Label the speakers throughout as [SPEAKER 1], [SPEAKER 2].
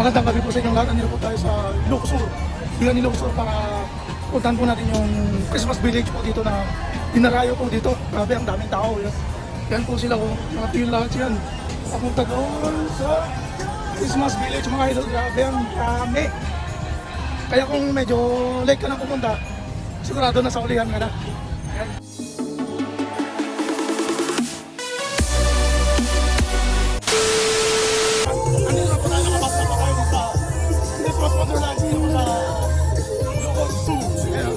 [SPEAKER 1] Magandang gabi po sa inyong lahat. Nandito po tayo sa Luxor. Bigan ni Luxor para puntahan po natin yung Christmas village po dito na dinarayo po dito. Grabe, ang daming tao. Yan po sila, oh. Nakapil lahat yan. Papunta doon sa Christmas village, mga idol. Grabe, ang dami. Kaya kung medyo late ka na pupunta, sigurado na sa ulihan ka na. Yan. Christmas Wonderland dito sa Lucos Zoo. Ayan.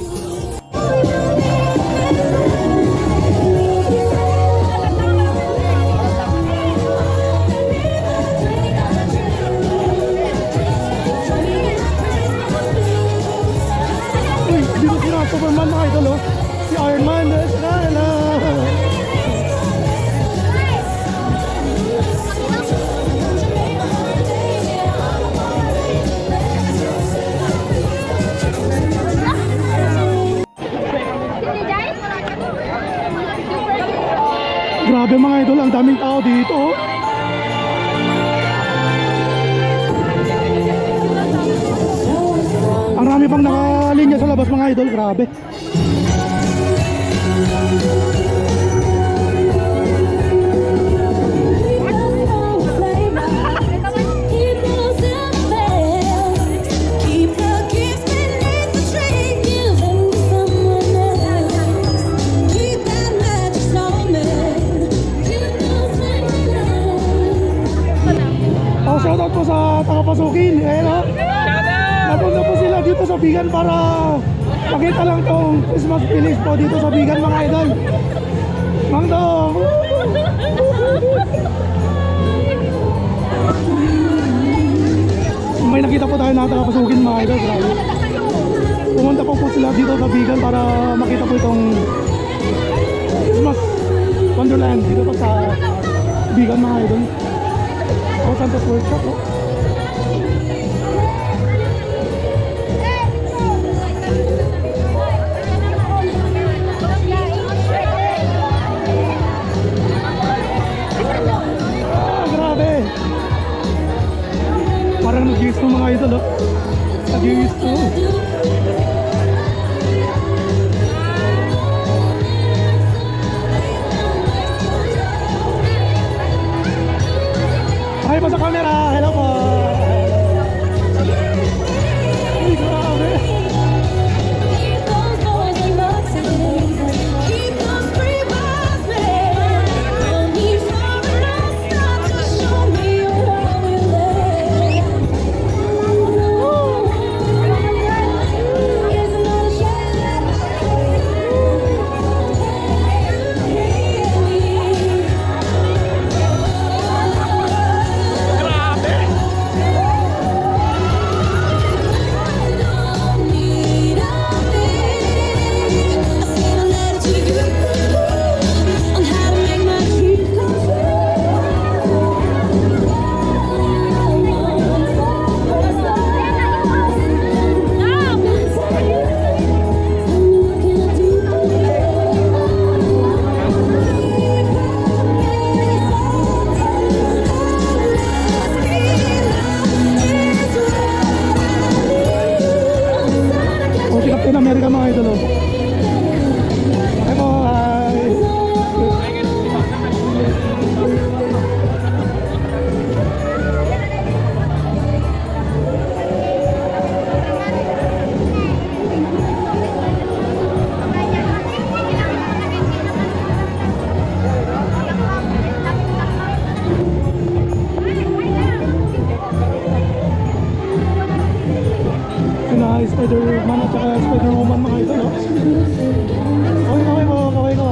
[SPEAKER 1] Uy, dito sila Superman, mga idol, oh. Si Iron Man, grabe mga idol, ang daming tao dito. Ang rami pang nakalinya sa labas mga idol, grabe. Shoutout po sa tagapasukin, no? Napunta po sila dito sa Bigan para makita lang tong Christmas village po dito sa Bigan, mga idol. Mang Dong! May nakita po tayo na tagapasukin, mga idol. Grabe. Pumunta po sila dito sa Bigan para makita po itong Christmas Wonderland dito po sa Bigan, mga idol. Ako Santos Workshop, oh. Grabe. Parang nag-use to mga idol, oh. Nag-use to. Hi po sa camera, hello po. Ay, grabe. Captain America, mga idol, oh. Okay po, hi. Sina Spider-Man at saka Spider-Woman, mga idol, oh. Kaway ko, kaway ko,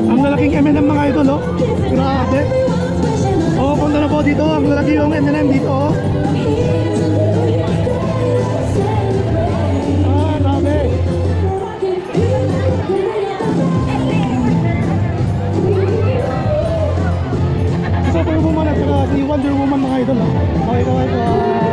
[SPEAKER 1] Ang lalaking M&M, mga idol, oh. Grabe. Oh, punta na po dito. Ang lalaki yung M&M dito, oh. Wonder Woman, mga idol, oh. Okay,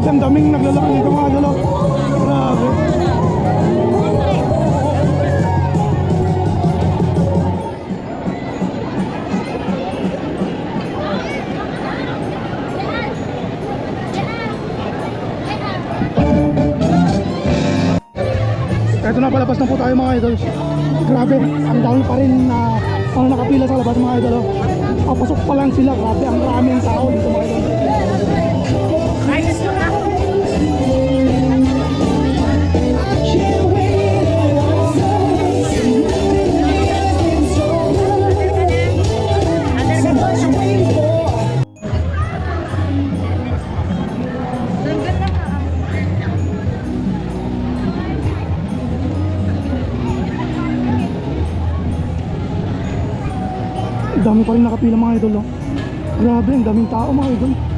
[SPEAKER 1] Grabe, ang daming naglalakad dito mga idol. Grabe. Ito na, palabas na po tayo mga idol. Grabe, ang dami pa rin na nakapila sa labas mga idol. Papasok pa lang sila, grabe, ang raming tao dito mga idol. Ang dami pa rin nakapila mga idol. Oh. Grabe, ang daming tao mga idol.